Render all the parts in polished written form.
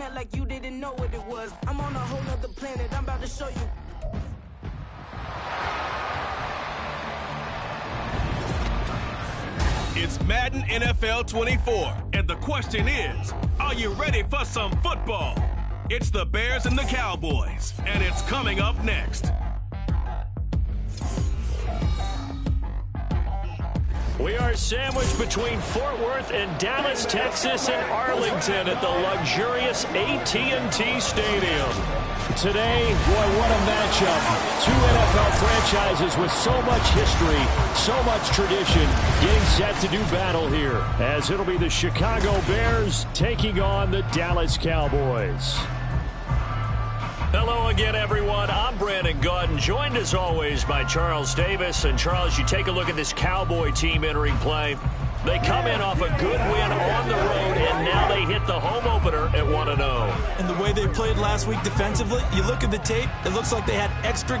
act like you didn't know what it was. I'm on a whole nother planet, I'm about to show you. It's Madden NFL 24, and the question is, are you ready for some football? It's the Bears and the Cowboys, and it's coming up next. We are sandwiched between Fort Worth and Dallas, Texas, and Arlington at the luxurious AT&T Stadium. Today, boy, what a matchup. Two NFL franchises with so much history, so much tradition, getting set to do battle here, as it'll be the Chicago Bears taking on the Dallas Cowboys. Hello again, everyone. I'm Brandon Gaudin, joined as always by Charles Davis. And Charles, you take a look at this Cowboy team entering play. They come in off a good win on the road, and now they hit the home opener at 1-0. And the way they played last week defensively, you look at the tape, it looks like they had extra...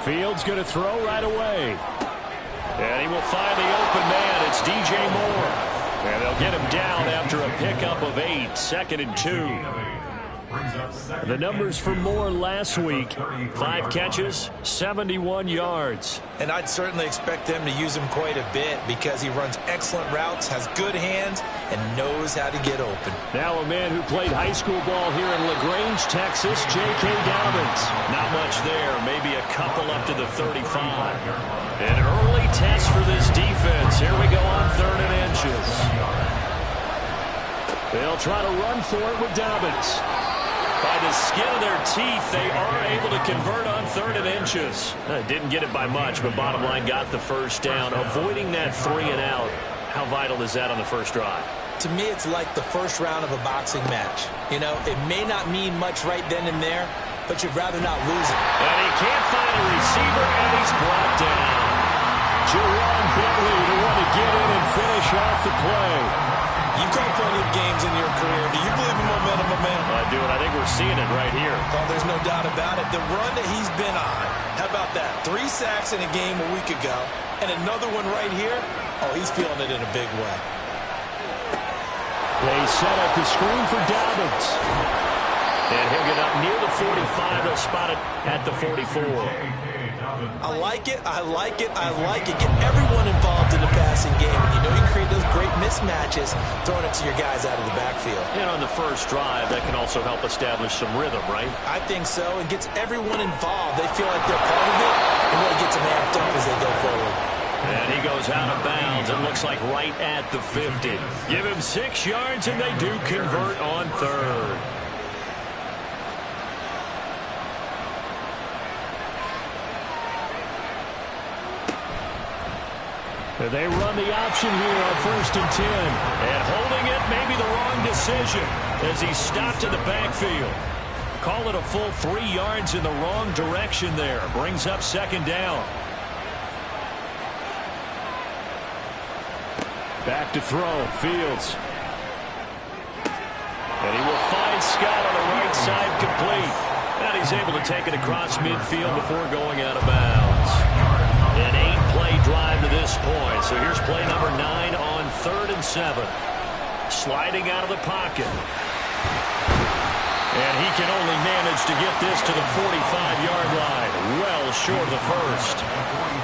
Fields going to throw right away. And he will find the open man. It's DJ Moore. And they'll get him down after a pickup of 8, 2nd and 2. The numbers for Moore last week, 5 catches, 71 yards. And I'd certainly expect them to use him quite a bit because he runs excellent routes, has good hands, and knows how to get open. Now a man who played high school ball here in LaGrange, Texas, J.K. Dobbins. Not much there, maybe a couple up to the 35. An early test for this defense. Here we go on 3rd and inches. They'll try to run for it with Dobbins. By the skin of their teeth, they are able to convert on 3rd and inches. Didn't get it by much, but bottom line got the first down. Avoiding that 3 and out. How vital is that on the first drive? To me, it's like the first round of a boxing match. You know, it may not mean much right then and there, but you'd rather not lose it. And he can't find a receiver, and he's brought down. Jerron Bentley to want to get in and finish off the play. You've called plenty of games in your career. Do you believe in momentum, my man? I do, and I think we're seeing it right here. Well, there's no doubt about it. The run that he's been on, how about that? 3 sacks in a game a week ago, and another one right here. Oh, he's feeling it in a big way. They set up the screen for Dobbins. And he'll get up near the 45. They'll spot it at the 44. I like it, I like it, I like it. Get everyone involved in the passing game. And you know you can create those great mismatches throwing it to your guys out of the backfield. And on the first drive, that can also help establish some rhythm, right? I think so. It gets everyone involved. They feel like they're part of it, and really gets them amped up as they go forward. And he goes out of bounds. It looks like right at the 50. Give him 6 yards, and they do convert on 3rd. They run the option here on 1st and 10. And holding it may be the wrong decision as he stopped in the backfield. Call it a full 3 yards in the wrong direction there. Brings up 2nd down. Back to throw. Fields. And he will find Scott on the right side complete. And he's able to take it across midfield before going out of bounds. An 8-play drive to this point. So here's play number 9 on 3rd and 7. Sliding out of the pocket. And he can only manage to get this to the 45-yard line. Well short of the first.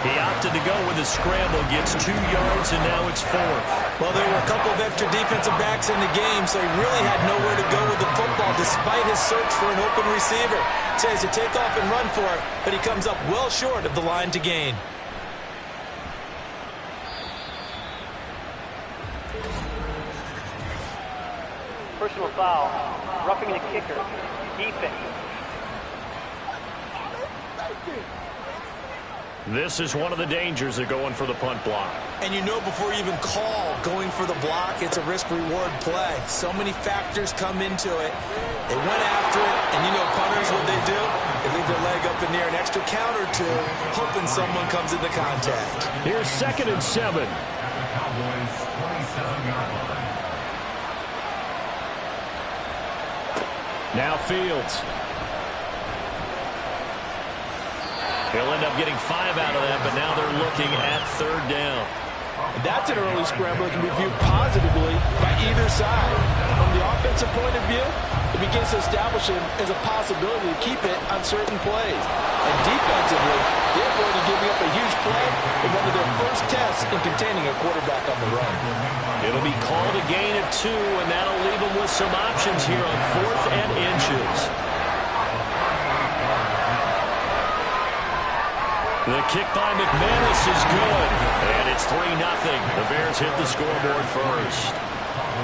He opted to go with a scramble. Gets 2 yards, and now it's 4th. Well, there were a couple of extra defensive backs in the game, so he really had nowhere to go with the football despite his search for an open receiver. So he has to take off and run for it, but he comes up well short of the line to gain. Personal foul, roughing the kicker, defense. This is one of the dangers of going for the punt block. And you know before you even call going for the block, it's a risk-reward play. So many factors come into it. They went after it, and you know punters, what they do? They leave their leg up in the air an extra count or two, hoping someone comes into contact. Here's 2nd and 7. Now Fields. He'll end up getting 5 out of that, but now they're looking at 3rd down. And that's an early scramble that can be viewed positively by either side. From the offensive point of view, it begins to establish him as a possibility to keep it on certain plays. And defensively, they're going to give up a huge play in one of their first tests in containing a quarterback on the run. It'll be called a gain of 2, and that'll leave them with some options here on 4th and inches. The kick by McManus is good, and it's 3-0. The Bears hit the scoreboard first.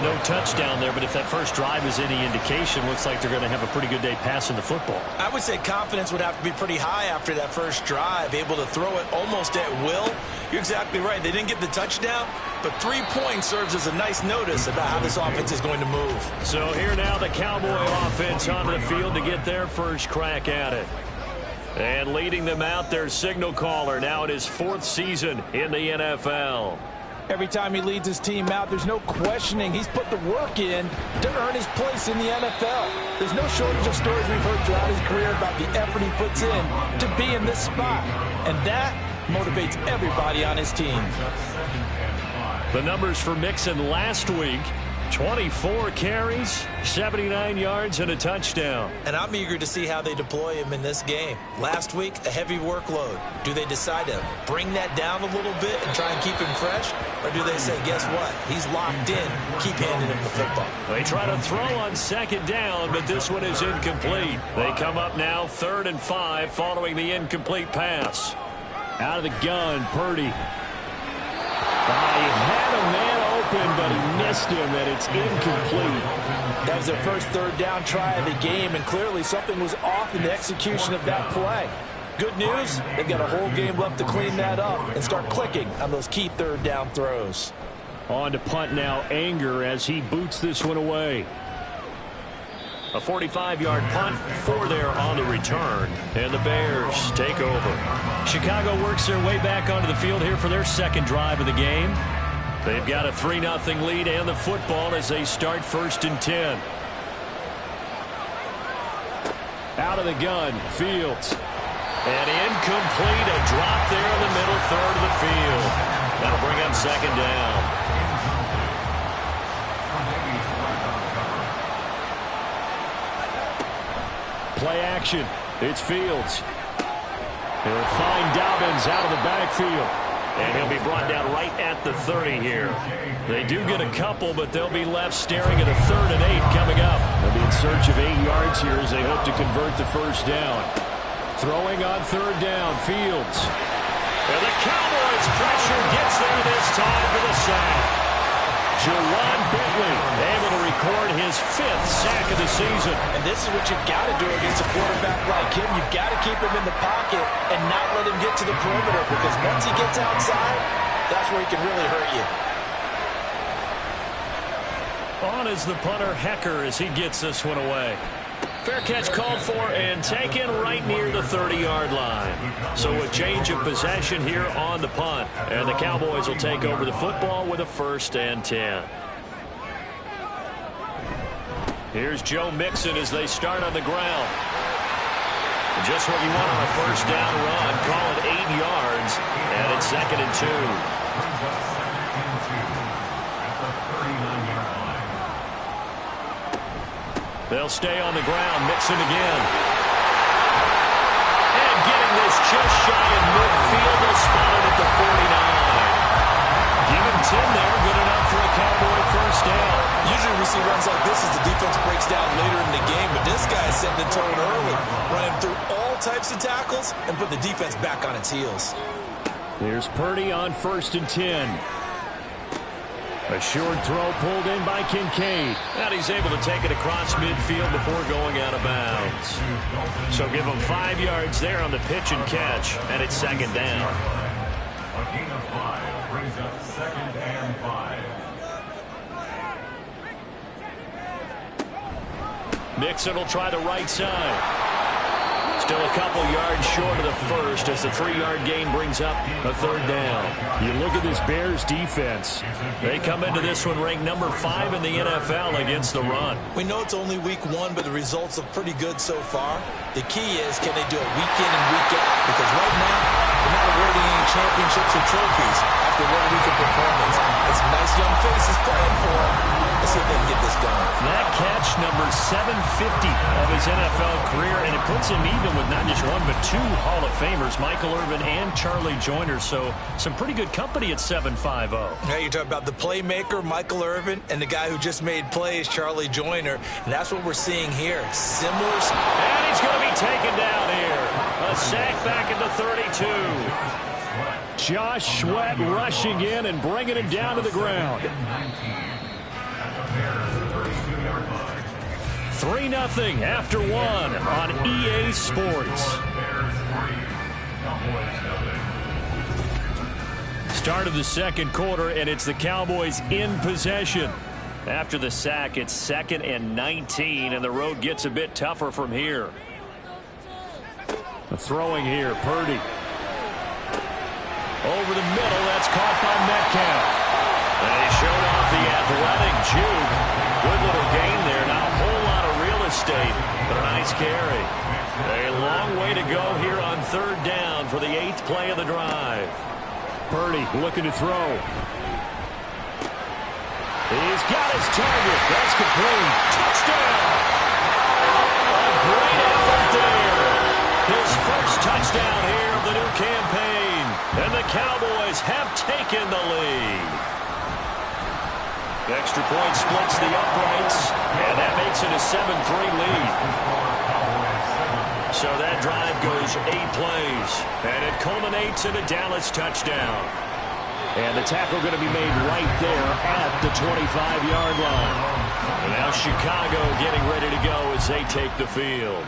No touchdown there, but if that first drive is any indication, looks like they're going to have a pretty good day passing the football. I would say confidence would have to be pretty high after that first drive, able to throw it almost at will. You're exactly right. They didn't get the touchdown, but 3 points serves as a nice notice about how this offense is going to move. So here now the Cowboy offense onto the field to get their first crack at it. And leading them out, their signal caller, now in his 4th season in the NFL. Every time he leads his team out, there's no questioning. He's put the work in to earn his place in the NFL. There's no shortage of stories we've heard throughout his career about the effort he puts in to be in this spot. And that motivates everybody on his team. The numbers for Mixon last week: 24 carries, 79 yards, and a touchdown. And I'm eager to see how they deploy him in this game. Last week, a heavy workload. Do they decide to bring that down a little bit and try and keep him fresh? Or do they say, guess what? He's locked in. Keep handing him the football. They try to throw on 2nd down, but this one is incomplete. They come up now 3rd and 5 following the incomplete pass. Out of the gun, Purdy. He had a man open, but he missed him, and it's incomplete. That was their first 3rd down try of the game, and clearly something was off in the execution of that play. Good news, they've got a whole game left to clean that up and start clicking on those key 3rd down throws. On to punt now, Anger, as he boots this one away. A 45-yard punt, 4 there on the return, and the Bears take over. Chicago works their way back onto the field here for their 2nd drive of the game. They've got a 3-0 lead and the football as they start 1st and 10. Out of the gun, Fields. And incomplete, a drop there in the middle 3rd of the field. That'll bring up 2nd down. Play action. It's Fields. He'll find Dobbins out of the backfield. And he'll be brought down right at the 30 here. They do get a couple, but they'll be left staring at a 3rd and 8 coming up. They'll be in search of 8 yards here as they hope to convert the first down. Throwing on 3rd down, Fields. And the Cowboys pressure gets there this time for the sack. Juwan Bentley able to record his 5th sack of the season. And this is what you've got to do against a quarterback like him. You've got to keep him in the pocket and not let him get to the perimeter, because once he gets outside, that's where he can really hurt you. On is the punter, Hecker, as he gets this one away. Fair catch called for and taken right near the 30-yard line. So a change of possession here on the punt. And the Cowboys will take over the football with a 1st and 10. Here's Joe Mixon as they start on the ground. Just what you want on a 1st down run. Call it 8 yards. And it's 2nd and 2. They'll stay on the ground. Mixon again. And getting this just shy of midfield. They'll spot it at the 49. Give him 10 there. Good enough for a Cowboy 1st down. Usually we see runs like this as the defense breaks down later in the game, but this guy is setting the tone early, running through all types of tackles and put the defense back on its heels. Here's Purdy on 1st and 10. A short throw pulled in by Kincaid. And he's able to take it across midfield before going out of bounds. So give him 5 yards there on the pitch and catch, and it's second down. A gain of 5 brings up 2nd and 5. Mixon will try the right side. Still a couple yards short of the first as the 3-yard gain brings up a third down. You look at this Bears defense. They come into this one ranked number 5 in the NFL against the run. We know it's only week 1, but the results look pretty good so far. The key is, can they do it week in and week out? Because right now, they're not awarding any championships or trophies after 1 week of performance. It's nice young faces playing for them. Let's see if they can get this done. That catch, number 750 of his NFL career, and it puts him even with not just 1 but 2 Hall of Famers, Michael Irvin and Charlie Joyner. So some pretty good company at 750. Yeah, you're talking about the playmaker, Michael Irvin, and the guy who just made plays, Charlie Joyner. And that's what we're seeing here. Similar. And he's going to be taken down here. A sack back at the 32. Josh Sweat rushing in and bringing him down to the ground. 3-0 after 1 on EA Sports. Start of the second quarter, and it's the Cowboys in possession. After the sack, it's 2nd and 19, and the road gets a bit tougher from here. Throwing here, Purdy. Over the middle, that's caught by Metcalf. And he showed off the athletic juke. Good little gain there. Not a whole lot of real estate, but a nice carry. A long way to go here on 3rd down for the 8th play of the drive. Purdy looking to throw. He's got his target. That's complete. Touchdown! A great effort there. His first touchdown here of the new campaign. And the Cowboys have taken the lead. The extra point splits the uprights, and that makes it a 7-3 lead. So that drive goes 8 plays, and it culminates in a Dallas touchdown. And the tackle going to be made right there at the 25-yard line. And now Chicago getting ready to go as they take the field.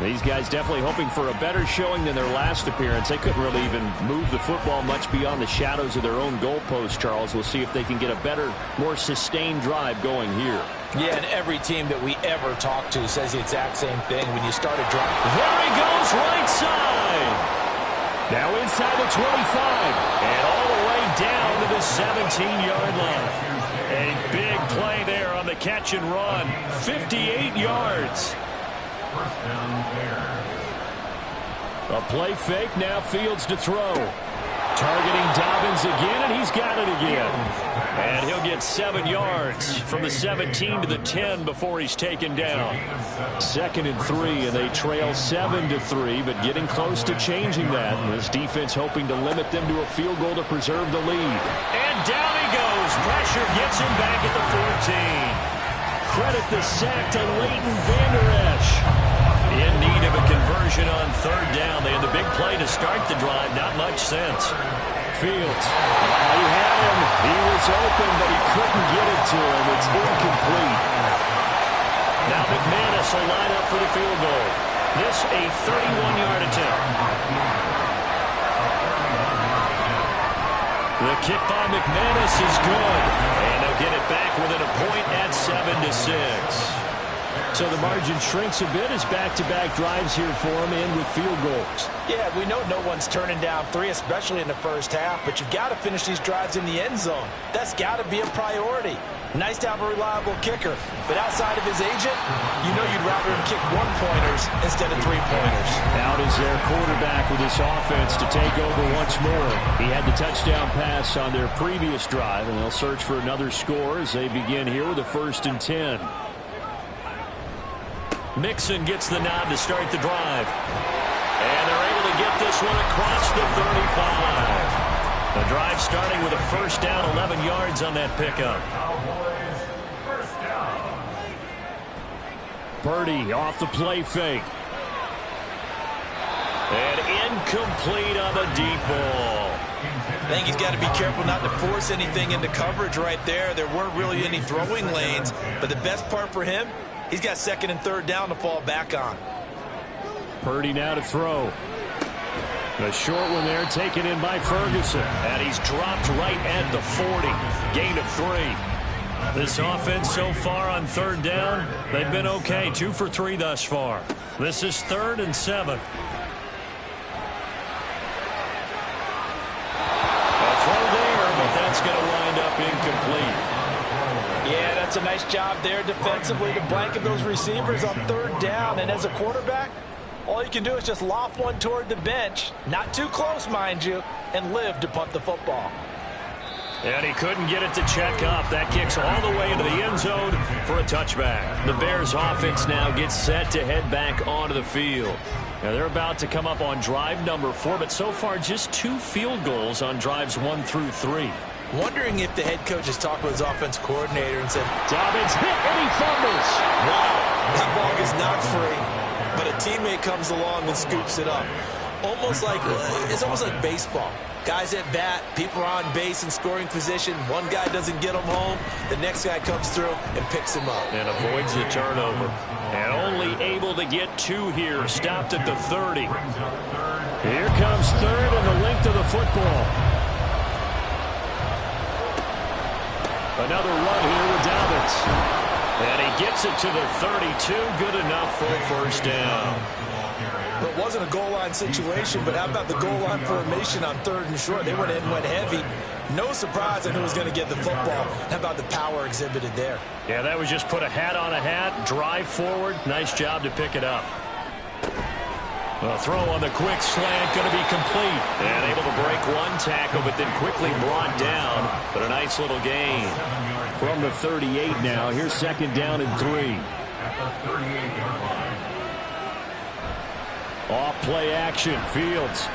These guys definitely hoping for a better showing than their last appearance. They couldn't really even move the football much beyond the shadows of their own goalpost, Charles. We'll see if they can get a better, more sustained drive going here. Yeah, and every team that we ever talk to says the exact same thing. When you start a drive. There he goes, right side. Now inside the 25. And all the way down to the 17-yard line. A big play there on the catch and run. 58 yards. A play fake, now Fields to throw. Targeting Dobbins again, and he's got it again. And he'll get 7 yards from the 17 to the 10 before he's taken down. 2nd and 3, and they trail 7-3, but getting close to changing that. And this defense hoping to limit them to a field goal to preserve the lead. And down he goes. Pressure gets him back at the 14. Credit the sack to Leighton Vander Esch. In need of a conversion on 3rd down. They had the big play to start the drive. Not much sense. Fields. He had him. He was open, but he couldn't get it to him. It's incomplete. Now McManus will line up for the field goal. This a 31-yard attempt. The kick by McManus is good. And they'll get it back within a point at 7-6. So the margin shrinks a bit as back-to-back drives here for him and with field goals. Yeah, we know no one's turning down 3, especially in the first half, but you've got to finish these drives in the end zone. That's got to be a priority. Nice to have a reliable kicker, but outside of his agent, you know you'd rather him kick 1-pointers instead of 3-pointers. Out is their quarterback with this offense to take over once more. He had the touchdown pass on their previous drive, and they'll search for another score as they begin here with a 1st and 10. Mixon gets the nod to start the drive. And they're able to get this one across the 35. The drive starting with a 1st down, 11 yards on that pickup. Purdy off the play fake. And incomplete on the deep ball. I think he's got to be careful not to force anything into coverage right there. There weren't really any throwing lanes, but the best part for him, he's got second and third down to fall back on. Purdy now to throw. A short one there taken in by Ferguson. And he's dropped right at the 40. Gain of 3. This offense so far on third down, they've been okay. 2 for 3 thus far. This is 3rd and 7. That's going to wind up incomplete. Yeah, that's a nice job there defensively to blanket those receivers on third down. And as a quarterback, all you can do is just loft one toward the bench. Not too close, mind you, and live to punt the football. And he couldn't get it to check up. That kicks all the way into the end zone for a touchback. The Bears offense now gets set to head back onto the field. Now they're about to come up on drive number 4, but so far just 2 field goals on drives 1 through 3. Wondering if the head coach has talked with his offense coordinator and said, Dobbins hit and he fumbles. Wow, that ball gets knocked free, but a teammate comes along and scoops it up. It's almost like baseball. Guys at bat, people are on base in scoring position. One guy doesn't get him home. The next guy comes through and picks him up. And avoids the turnover. And only able to get 2 here. Stopped at the 30. Here comes 3rd and the length of the football. Another run here with Dobbins. And he gets it to the 32. Good enough for a first down. It wasn't a goal line situation, but how about the goal line formation on 3rd and short? They went in, went heavy. No surprise on who was going to get the football. How about the power exhibited there? Yeah, that was just put a hat on a hat, drive forward. Nice job to pick it up. A throw on the quick slant, going to be complete. And able to break 1 tackle, but then quickly brought down. But a nice little gain. From the 38 now, here's 2nd down and 3. Off play action, Fields.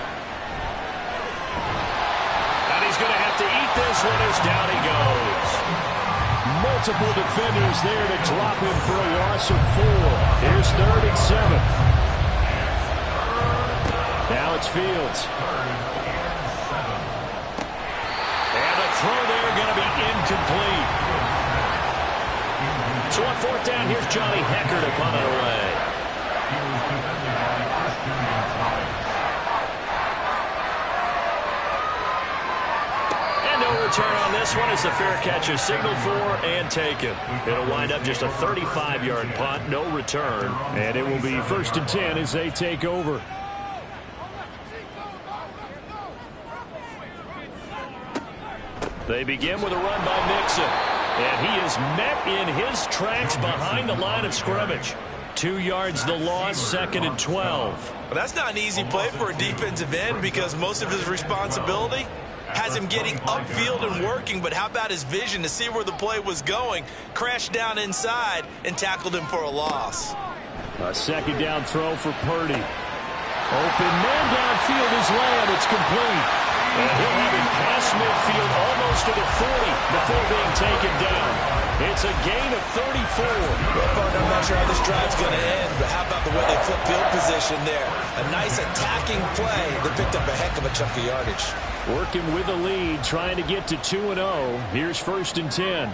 And he's going to have to eat this one as down he goes. Multiple defenders there to drop him for a loss of 4. Here's 3rd and 7. Now it's Fields. And the throw there going to be incomplete. So on 4th down, here's Johnny Hekker to punt it away. Return on this one as the fair catch is signaled for and taken. It'll wind up just a 35-yard punt, no return. And it will be 1st and 10 as they take over. They begin with a run by Mixon. And he is met in his tracks behind the line of scrimmage. 2 yards the loss, 2nd and 12. Well, that's not an easy play for a defensive end because most of his responsibility has him getting upfield and working, but how about his vision to see where the play was going? Crashed down inside and tackled him for a loss. A 2nd down throw for Purdy. Open man downfield is Lamb. It's complete. And he'll have it past midfield almost to the 40 before being taken down. It's a gain of 34. Well, partner, I'm not sure how this drive's going to end, but how about the way they flip field position there? A nice attacking play that picked up a heck of a chunk of yardage. Working with the lead, trying to get to 2-0. Here's 1st and 10.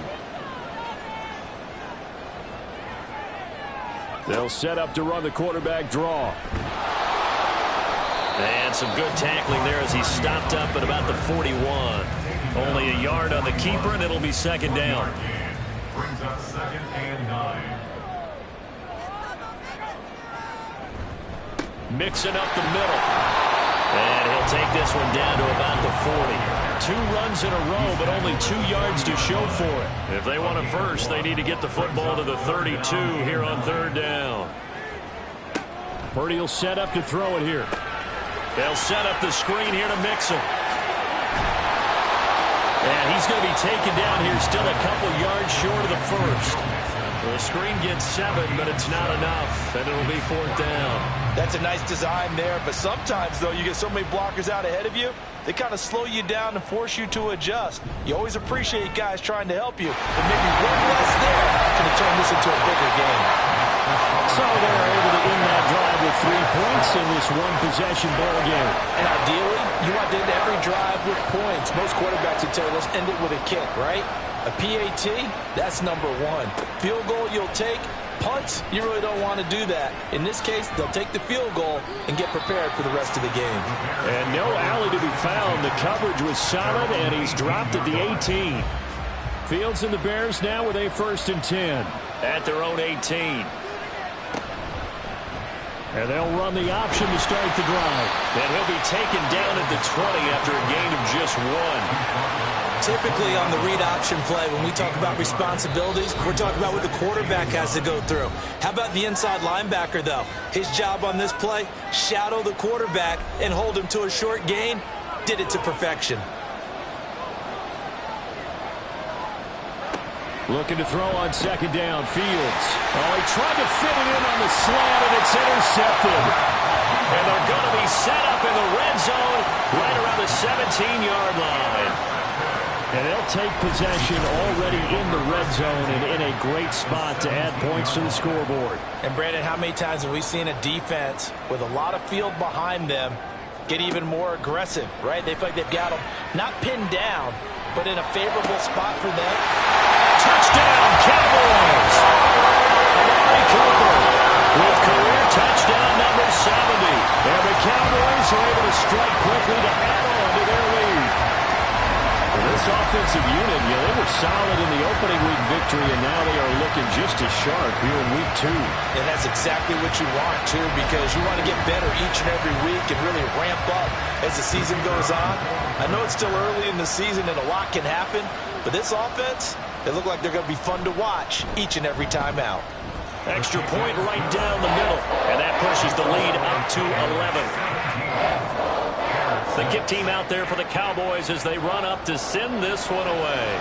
They'll set up to run the quarterback draw. And some good tackling there as he stopped up at about the 41. Only a yard on the keeper, and it'll be 2nd down. Brings up 2nd and 9. Mixing up the middle. And he'll take this one down to about the 40. 2 runs in a row, but only 2 yards to show for it. If they want a first, they need to get the football to the 32 here on 3rd down. Purdy will set up to throw it here. They'll set up the screen here to Mixon. And he's going to be taken down here, still a couple yards short of the first. The screen gets 7, but it's not enough, and it'll be 4th down. That's a nice design there, but sometimes, though, you get so many blockers out ahead of you, they kind of slow you down and force you to adjust. You always appreciate guys trying to help you, but maybe one less there can turn this into a bigger game. So they're able to win that drive with 3 points in this one-possession ball game. And ideally, you want to end every drive with points. Most quarterbacks would tell you, let's end it with a kick, right? A PAT, that's number one. Field goal you'll take. Punts, you really don't want to do that. In this case, they'll take the field goal and get prepared for the rest of the game. And no alley to be found. The coverage was solid, and he's dropped at the 18. Fields and the Bears now with a 1st and 10 at their own 18. And they'll run the option to start the drive. And he'll be taken down at the 20 after a gain of just 1. Typically on the read option play, when we talk about responsibilities, we're talking about what the quarterback has to go through. How about the inside linebacker, though? His job on this play, shadow the quarterback and hold him to a short gain. Did it to perfection. Looking to throw on 2nd down. Fields. Oh, he tried to fit it in on the slant, and it's intercepted. And they're going to be set up in the red zone right around the 17-yard line. And they'll take possession already in the red zone and in a great spot to add points to the scoreboard. And, Brandon, how many times have we seen a defense with a lot of field behind them get even more aggressive, right? They feel like they've got them not pinned down, but in a favorable spot for them. Touchdown, Cowboys! Amari Cooper with career touchdown number 70. And the Cowboys are able to strike quickly to add on to their lead. This offensive unit, they were solid in the opening week victory, and now they are looking just as sharp here in week 2. And that's exactly what you want, too, because you want to get better each and every week and really ramp up as the season goes on. I know it's still early in the season and a lot can happen, but this offense, they look like they're going to be fun to watch each and every time out. Extra point right down the middle, and that pushes the lead up to 11. The gift team out there for the Cowboys as they run up to send this one away.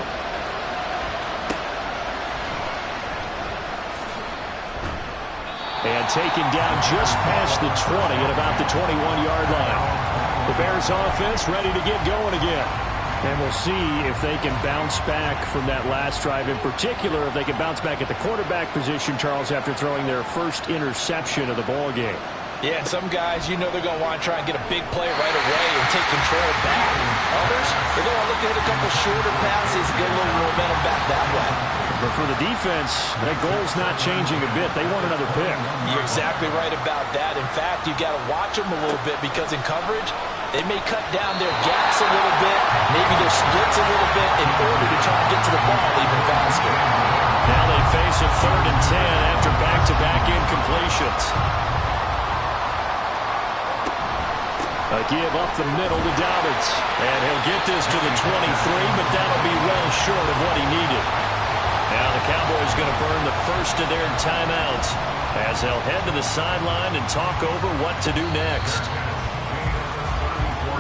And taken down just past the 20 at about the 21-yard line. The Bears offense ready to get going again. And we'll see if they can bounce back from that last drive. In particular, if they can bounce back at the quarterback position, Charles, after throwing their first interception of the ball game. Yeah, some guys, they're going to want to try and get a big play right away and take control back. Others, they're going to look to hit a couple shorter passes, get a little momentum back that way. But for the defense, that goal's not changing a bit. They want another pick. You're exactly right about that. In fact, you've got to watch them a little bit because in coverage, they may cut down their gaps a little bit, maybe their splits a little bit in order to try and get to the ball even faster. Now they face a 3rd and 10 after back-to-back incompletions. A give up the middle to Dobbins. And he'll get this to the 23, but that'll be well short of what he needed. Now the Cowboys going to burn the first of their timeouts as they'll head to the sideline and talk over what to do next.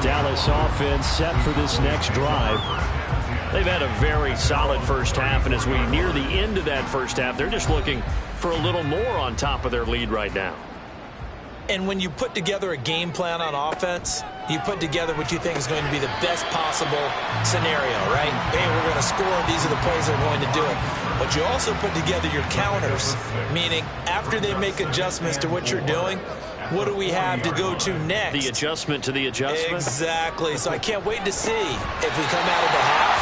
Dallas offense set for this next drive. They've had a very solid first half, and as we near the end of that first half, they're just looking for a little more on top of their lead right now. And when you put together a game plan on offense, you put together what you think is going to be the best possible scenario, right? Hey, we're going to score. These are the plays that are going to do it. But you also put together your counters, meaning after they make adjustments to what you're doing, what do we have to go to next? The adjustment to the adjustment? Exactly. So I can't wait to see if we come out of the half,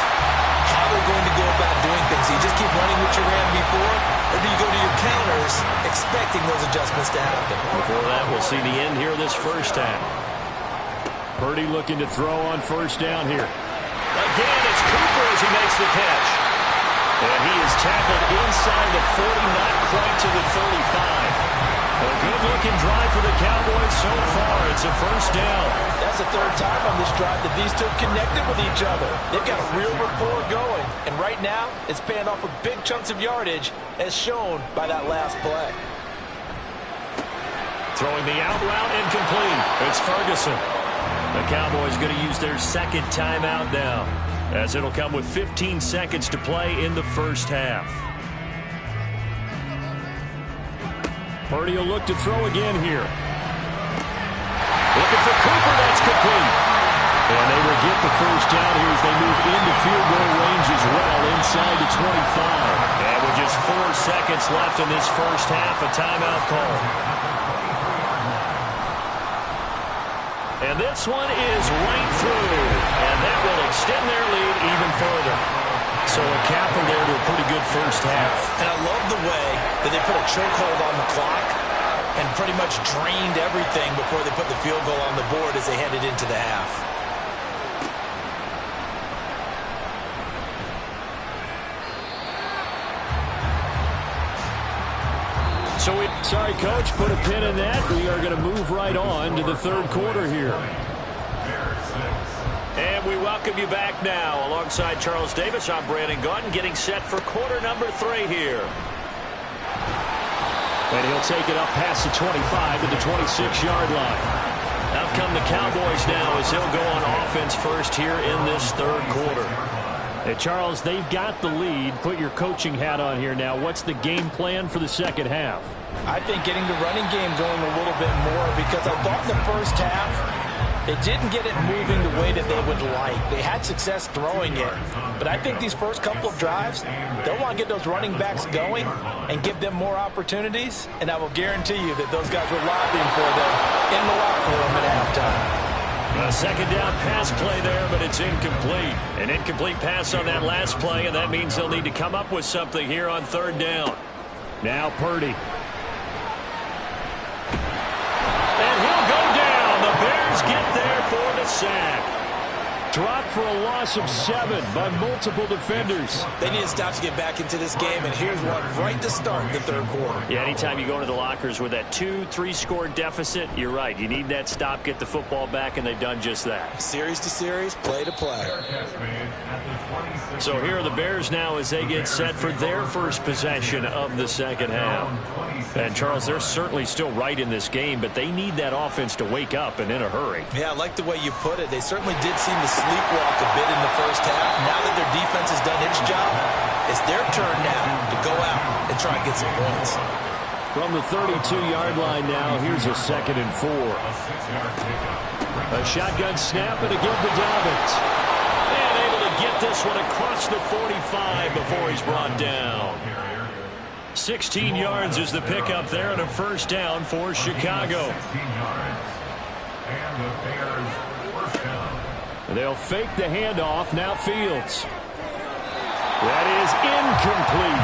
how they're going to go about doing things. Do you just keep running what you ran before, or do you go to your counters expecting those adjustments to happen? Before that, we'll see the end here of this first half. Purdy looking to throw on 1st down here. Again, it's Cooper as he makes the catch. And he is tackled inside the 40, not quite to the 35. A good-looking drive for the Cowboys so far. It's a 1st down. That's the 3rd time on this drive that these two connected with each other. They've got a real rapport going. And right now, it's paying off with big chunks of yardage, as shown by that last play. Throwing the out route incomplete. It's Ferguson. The Cowboys going to use their 2nd timeout now, as it'll come with 15 seconds to play in the first half. Purdy will look to throw again here. Looking for Cooper, that's complete. And they will get the 1st down here as they move into field goal range as well, inside the 25. And with just 4 seconds left in this first half, a timeout call. And this one is right through. And that will extend their lead even further. So a capper there to a pretty good first half. And I love the way that they put a chokehold on the clock and pretty much drained everything before they put the field goal on the board as they headed into the half. Sorry, Coach, put a pin in that. We are going to move right on to the third quarter here. And we welcome you back now. Alongside Charles Davis, I'm Brandon Gaudin, getting set for quarter number 3 here. And he'll take it up past the 25 to the 26-yard line. Out come the Cowboys now as he'll go on offense first here in this third quarter. Hey, Charles, they've got the lead. Put your coaching hat on here now. What's the game plan for the second half? I think getting the running game going a little bit more, because I thought in the first half they didn't get it moving the way that they would like. They had success throwing it, but I think these first couple of drives, they'll want to get those running backs going and give them more opportunities, and I will guarantee you that those guys were lobbying for them in the locker room at halftime. A second down pass play there, but it's incomplete. An incomplete pass on that last play, and that means they'll need to come up with something here on third down. Now Purdy. And he'll go down. The Bears get there for the sack. Dropped for a loss of 7 by multiple defenders. They need to stop to get back into this game, and here's one right to start the third quarter. Yeah, anytime you go into the lockers with that 2-3 score deficit, you're right. You need that stop, get the football back, and they've done just that. Series to series, play to play. So here are the Bears now as they get set for their first possession of the second half. And, Charles, they're certainly still right in this game, but they need that offense to wake up and in a hurry. Yeah, I like the way you put it. They certainly did seem to sleepwalk a bit in the first half. Now that their defense has done its job, it's their turn now to go out and try and get some points. From the 32-yard line now, here's a 2nd and 4. A shotgun snap and a give to Dobbins. And able to get this one across the 45 before he's brought down. 16 yards is the pickup there and a first down for Chicago. They'll fake the handoff. Now Fields. That is incomplete.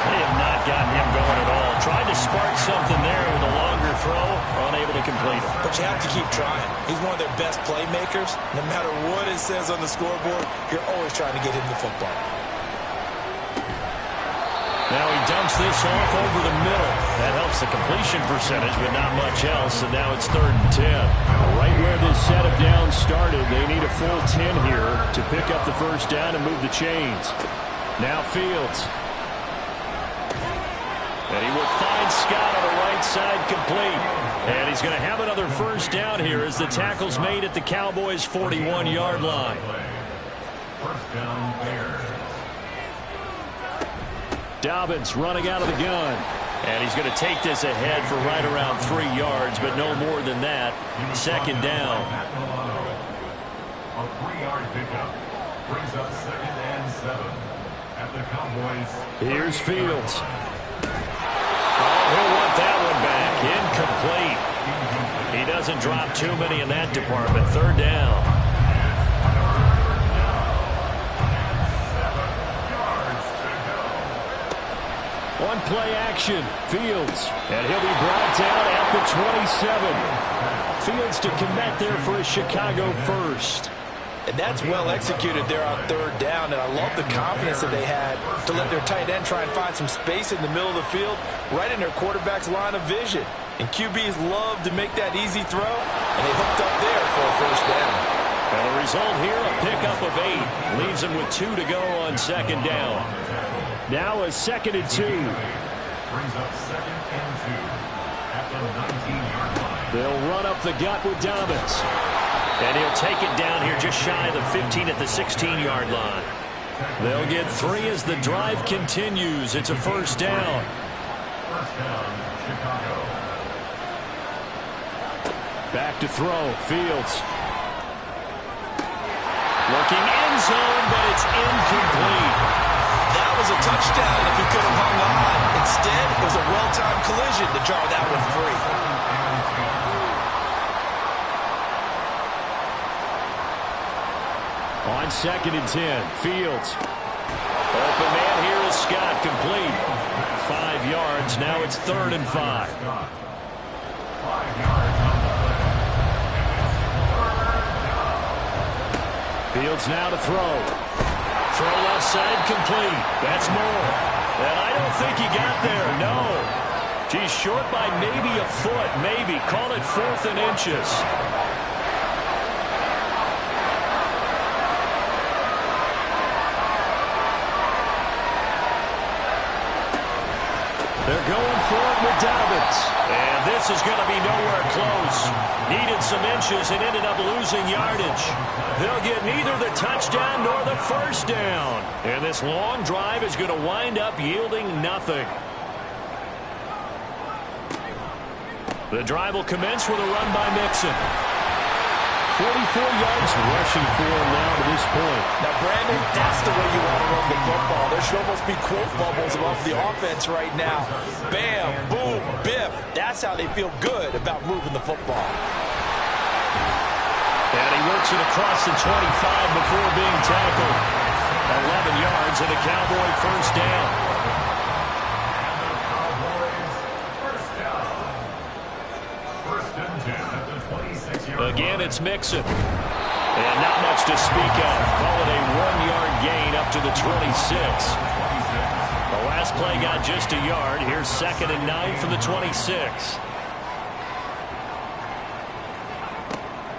They have not gotten him going at all. Tried to spark something there with a longer throw. Unable to complete it. But you have to keep trying. He's one of their best playmakers. No matter what it says on the scoreboard, you're always trying to get him the football. Now he dumps this off over the middle. That helps the completion percentage, but not much else. And now it's 3rd and 10. Right where this set of downs started, they need a full 10 here to pick up the first down and move the chains. Now Fields. And he will find Scott on the right side complete. And he's going to have another first down here as the tackle's made at the Cowboys' 41-yard line. First down Bears. Dobbins running out of the gun. And he's going to take this ahead for right around 3 yards, but no more than that. 2nd down. A 3-yard pickup brings up 2nd and 7 at the Cowboys. Here's Fields. Oh, he'll want that one back. Incomplete. He doesn't drop too many in that department. 3rd down. On play action, Fields. And he'll be brought down at the 27. Fields to connect there for a Chicago first. And that's well executed there on 3rd down, and I love the confidence that they had to let their tight end try and find some space in the middle of the field, right in their quarterback's line of vision. And QBs love to make that easy throw, and they hooked up there for a first down. And the result here, a pickup of 8. Leaves them with 2 to go on 2nd down. Now a 2nd and 2. Brings up 2nd and 2 at the 19-yard line. They'll run up the gut with Dobbins. And he'll take it down here just shy of the 15 at the 16-yard line. They'll get 3 as the drive continues. It's a first down. First down, Chicago. Back to throw, Fields. Looking end zone, but it's incomplete. That was a touchdown if he could have hung on. Instead, it was a well-timed collision to draw that one free. On 2nd and 10, Fields. Open man here is Scott, complete. 5 yards, now it's 3rd and 5. 5 yards on the play. Fields now to throw. Throw left side, complete. That's Moore. And I don't think he got there, no. He's short by maybe a foot, maybe. Call it 4th and inches. They're going for it with Dobbins. And this is going to be nowhere close. Needed some inches and ended up losing yardage. They'll get neither the touchdown nor the first down. And this long drive is going to wind up yielding nothing. The drive will commence with a run by Mixon. 44 yards rushing for him now to this point. Now, Brandon, that's the way you want to run the football. There should almost be quote bubbles above the offense right now. Bam, boom, biff. That's how they feel good about moving the football. And he works it across the 25 before being tackled. 11 yards and a Cowboy first down. Again, it's Mixon. And not much to speak of. Call it a 1-yard gain up to the 26. The last play got just a yard. Here's 2nd and 9 from the 26.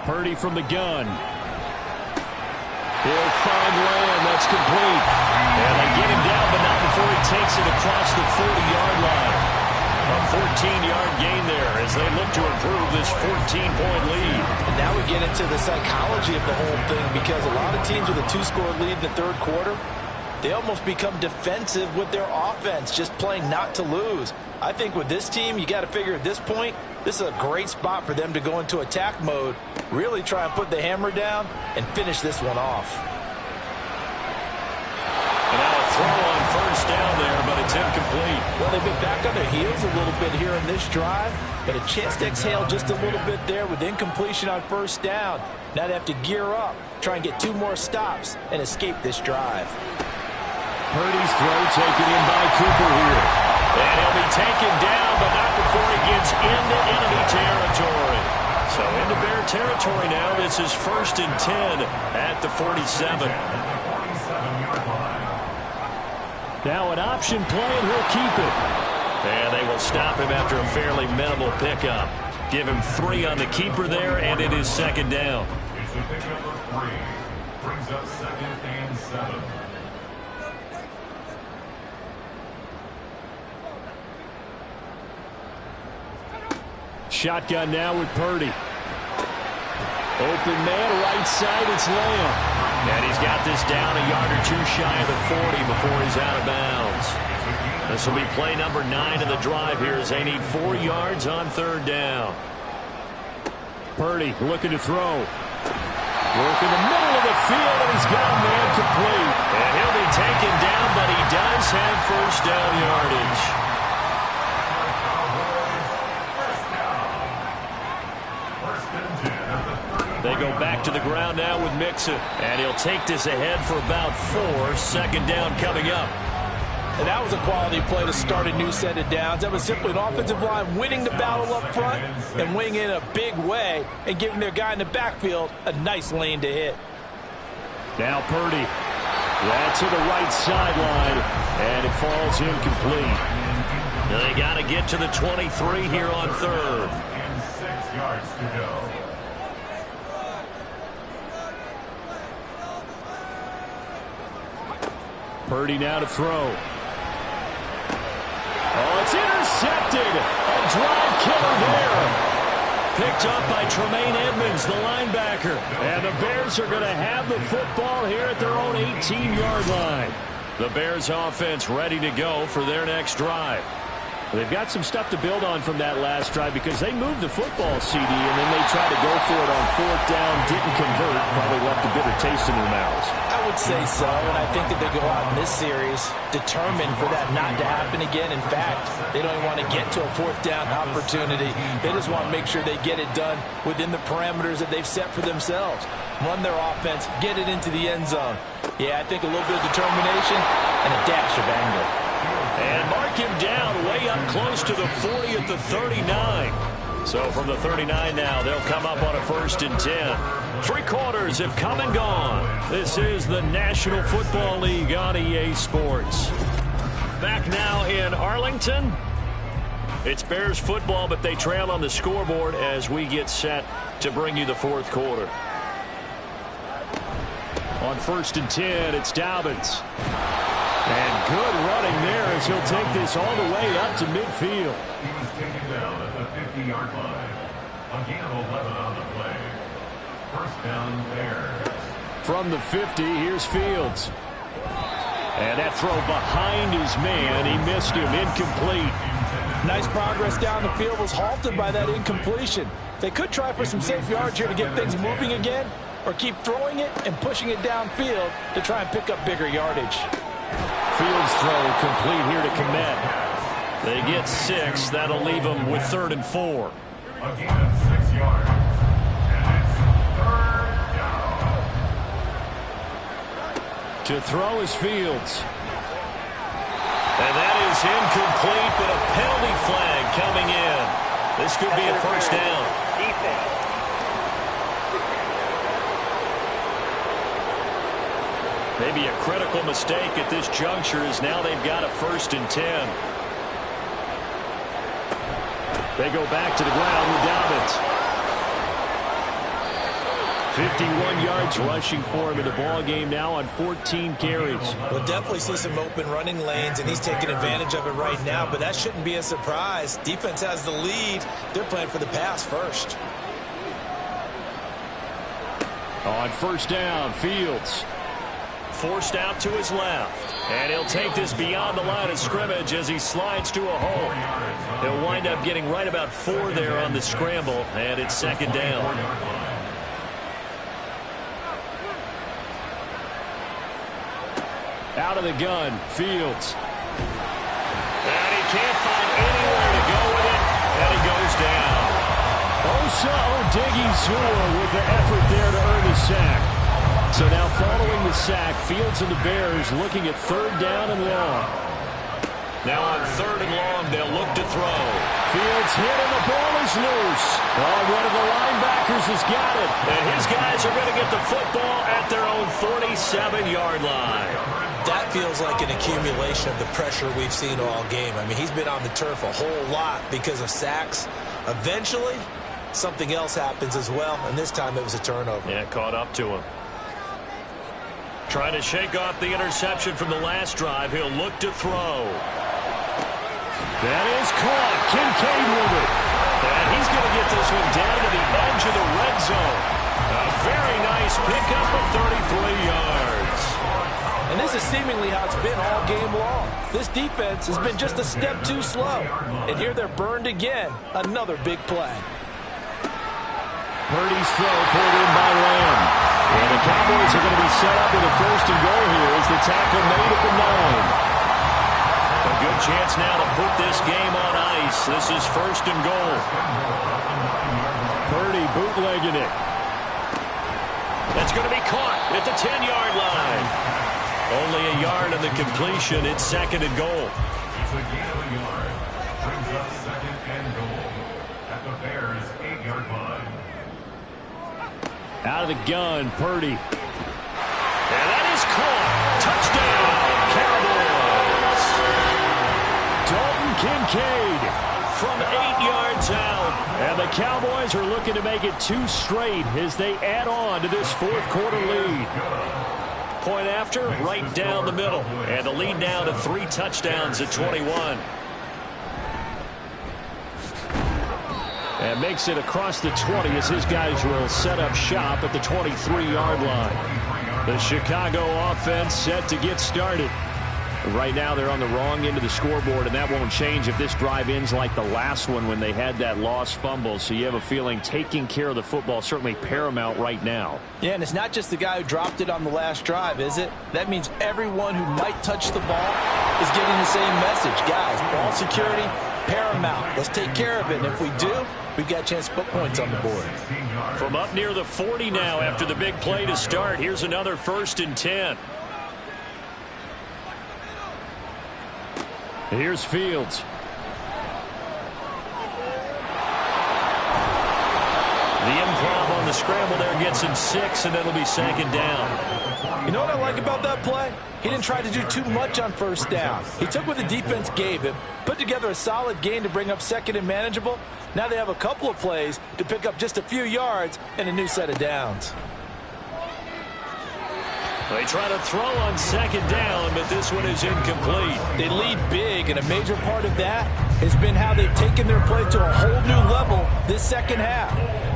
Purdy from the gun. He'll find Lamb. That's complete. And they get him down, but not before he takes it across the 40-yard line. A 14-yard gain there as they look to improve this 14-point lead. And now we get into the psychology of the whole thing, because a lot of teams with a 2-score lead in the 3rd quarter, they almost become defensive with their offense, just playing not to lose. I think with this team, you got to figure at this point, this is a great spot for them to go into attack mode, really try and put the hammer down and finish this one off. And now a throw on first down there, but it's incomplete. Well, they've been back on their heels a little bit here in this drive, but a chance to exhale just a little bit there with incompletion on first down. Now they have to gear up, try and get 2 more stops and escape this drive. Purdy's throw taken in by Cooper here. And he'll be taken down, but not before he gets into enemy territory. So into Bear territory now. This is 1st and 10 at the 47. Now an option play, and he'll keep it. And they will stop him after a fairly minimal pickup. Give him 3 on the keeper there, and it is 2nd down. It's a pickup of 3. Brings up 2nd and 7. Shotgun now with Purdy. Open man, right side, it's Lamb. And he's got this down a yard or 2 shy of the 40 before he's out of bounds. This will be play number 9 of the drive here as they need 4 yards on 3rd down. Purdy looking to throw. Work in the middle of the field, and he's got a man complete. And he'll be taken down, but he does have first down yardage. They go back to the ground now with Mixon. And he'll take this ahead for about 4. 2nd down coming up. And that was a quality play to start a new set of downs. That was simply an offensive line winning the battle up front and winning in a big way and giving their guy in the backfield a nice lane to hit. Now Purdy. That's to the right sideline. And it falls incomplete. Now they got to get to the 23 here on 3rd. And 6 yards to go. Purdy now to throw. Oh, it's intercepted. A drive killer there. Picked up by Tremaine Edmonds, the linebacker. And the Bears are going to have the football here at their own 18-yard line. The Bears offense ready to go for their next drive. They've got some stuff to build on from that last drive because they moved the football, CD, and then they tried to go for it on 4th down, didn't convert, probably left a bitter taste in their mouths. I would say so, and I think that they go out in this series determined for that not to happen again. In fact, they don't even want to get to a fourth down opportunity. They just want to make sure they get it done within the parameters that they've set for themselves. Run their offense, get it into the end zone. Yeah, I think a little bit of determination and a dash of anger. And mark him down way up close to the 40 at the 39. So from the 39 now, they'll come up on a 1st and 10. 3 quarters have come and gone. This is the National Football League on EA Sports. Back now in Arlington. It's Bears football, but they trail on the scoreboard as we get set to bring you the 4th quarter. On 1st and 10, it's Dobbins. And good running there as he'll take this all the way up to midfield. He was taken down at the 50-yard line. Again, 11 on the play. 1st down, Bears. From the 50, here's Fields. And that throw behind his man. He missed him. Incomplete. Nice progress down the field, was halted by that incompletion. They could try for some safe yards here to get things moving again, or keep throwing it and pushing it downfield to try and pick up bigger yardage. Fields throw complete here to Kmet. They get 6. That'll leave them with 3rd and 4. Again, 6 yards. And it's 3rd down. To throw is Fields. And that is incomplete, but a penalty flag coming in. This could be a 1st down. Defense. Maybe a critical mistake at this juncture as now they've got a 1st and 10. They go back to the ground with Dobbins. 51 yards rushing for him in the ball game now on 14 carries. We'll definitely see some open running lanes, and he's taking advantage of it right now, but that shouldn't be a surprise. Defense has the lead. They're playing for the pass first. On 1st down, Fields. Forced out to his left. And he'll take this beyond the line of scrimmage as he slides to a hole. He'll wind up getting right about 4 there on the scramble, and it's 2nd down. Out of the gun, Fields. And he can't find anywhere to go with it, and he goes down. Osa Odighizuwa with the effort there to earn the sack. So now following the sack, Fields and the Bears looking at 3rd down and long. Now on 3rd and long, they'll look to throw. Fields hit and the ball is loose. Oh, one of the linebackers has got it. And his guys are going to get the football at their own 47-yard line. That feels like an accumulation of the pressure we've seen all game. I mean, he's been on the turf a whole lot because of sacks. Eventually, something else happens as well, and this time it was a turnover. Yeah, caught up to him. Trying to shake off the interception from the last drive. He'll look to throw. That is caught. Kincaid with it. And he's going to get this one down to the edge of the red zone. A very nice pickup of 33 yards. And this is seemingly how it's been all game long. This defense has been just a step too slow. And here they're burned again. Another big play. Purdy's throw pulled in by Lamb. And the Cowboys are going to be set up with a 1st and goal here as the tackle made at the 9. A good chance now to put this game on ice. This is 1st and goal. Purdy bootlegging it. That's going to be caught at the 10-yard line. Only a yard on the completion. It's 2nd and goal. It's a gain of a yard. Brings up 2nd and goal at the Bears' 8-yard line. Out of the gun, Purdy. And that is caught. Touchdown, Cowboys. Dalton Kincaid from 8 yards out. And the Cowboys are looking to make it 2 straight as they add on to this 4th quarter lead. Point after, right down the middle. And the lead now to 3 touchdowns at 21. And makes it across the 20 as his guys will set up shop at the 23-yard line. The Chicago offense set to get started. Right now they're on the wrong end of the scoreboard, and that won't change if this drive ends like the last one when they had that lost fumble. So you have a feeling taking care of the football is certainly paramount right now. Yeah, and it's not just the guy who dropped it on the last drive, is it? That means everyone who might touch the ball is getting the same message. Guys, ball security, paramount. Let's take care of it, and if we do, we've got a chance to put points on the board. From up near the 40 now after the big play to start, here's another 1st and 10. Here's Fields. The improv on the scramble there gets him 6, and it'll be 2nd down. You know what I like about that play? He didn't try to do too much on 1st down. He took what the defense gave him, put together a solid gain to bring up 2nd and manageable. Now they have a couple of plays to pick up just a few yards and a new set of downs. They try to throw on 2nd down, but this one is incomplete. They lead big, and a major part of that has been how they've taken their play to a whole new level this second half.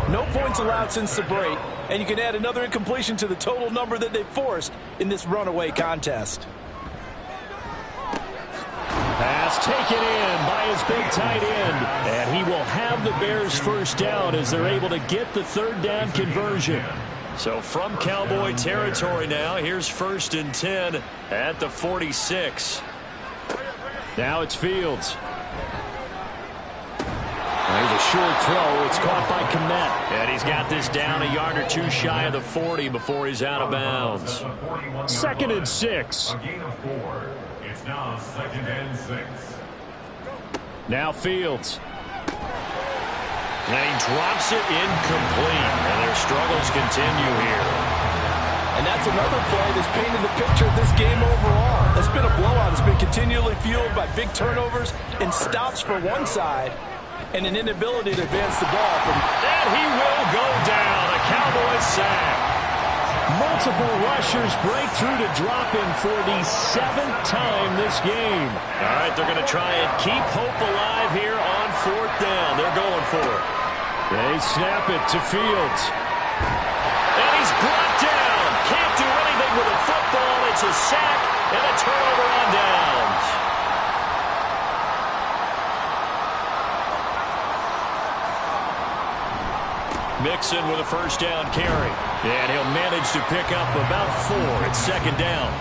No points allowed since the break, and you can add another incompletion to the total number that they've forced in this runaway contest. Pass taken in by his big tight end, and he will have the Bears 1st down as they're able to get the 3rd down conversion. So from Cowboy territory now, here's 1st and 10 at the 46. Now it's Fields. There's a short throw. It's caught by Kmet. And he's got this down a yard or two shy of the 40 before he's out of bounds. 2nd and 6. A gain of 4. It's now 2nd and 6. Now Fields. And he drops it incomplete. And their struggles continue here. And that's another play that's painted the picture of this game overall. It's been a blowout. It's been continually fueled by big turnovers and stops for one side and an inability to advance the ball. And he will go down. A Cowboys sack. Multiple rushers break through to drop him for the 7th time this game. All right, they're going to try and keep hope alive here on 4th down. They're going for it. They snap it to Fields. And he's brought down. Can't do anything with a football. It's a sack and a turnover on downs. Mixon with a 1st down carry. And he'll manage to pick up about 4. It's 2nd down.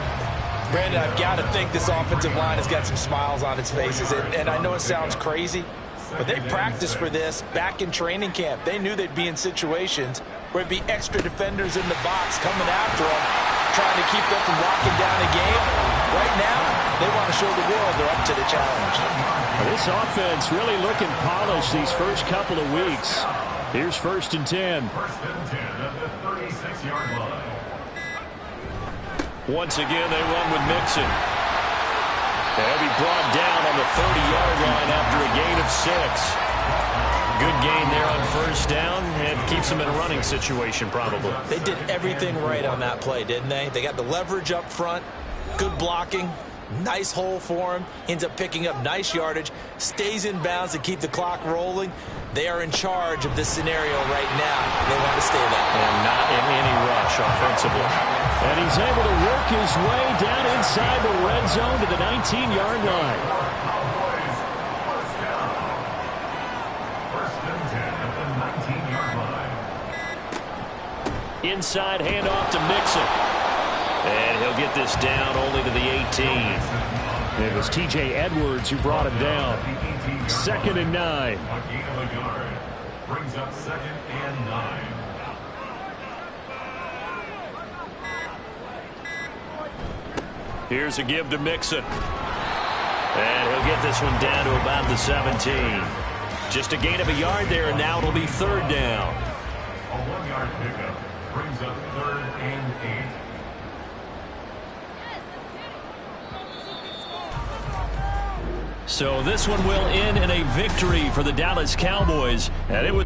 Brandon, I've got to think this offensive line has got some smiles on its faces. And I know it sounds crazy, but they practiced for this back in training camp. They knew they'd be in situations where it'd be extra defenders in the box coming after them, trying to keep them from locking down a game. Right now, they want to show the world they're up to the challenge. This offense really looking polished these first couple of weeks. Here's 1st and 10. 1st and 10 at the 36-yard line. Once again, they run with Mixon. They'll be brought down on the 30-yard line after a gain of 6. Good gain there on 1st down, and keeps them in a running situation probably. They did everything right on that play, didn't they? They got the leverage up front, good blocking, nice hole for him, ends up picking up nice yardage, stays in bounds to keep the clock rolling. They are in charge of this scenario right now. They want to stay that way. And not in any rush offensively. And he's able to work his way down inside the red zone to the 19-yard line. Cowboys, 1st down. 1st and 10 at the 19-yard line. Inside handoff to Mixon. And he'll get this down only to the 18. It was T.J. Edwards who brought him down. 2nd and 9. A gain of a yard. Brings up 2nd and 9. Here's a give to Mixon. And he'll get this one down to about the 17. Just a gain of a yard there, and now it'll be 3rd down. A 1-yard pickup. Brings up 3rd and 8. So this one will end in a victory for the Dallas Cowboys. And it was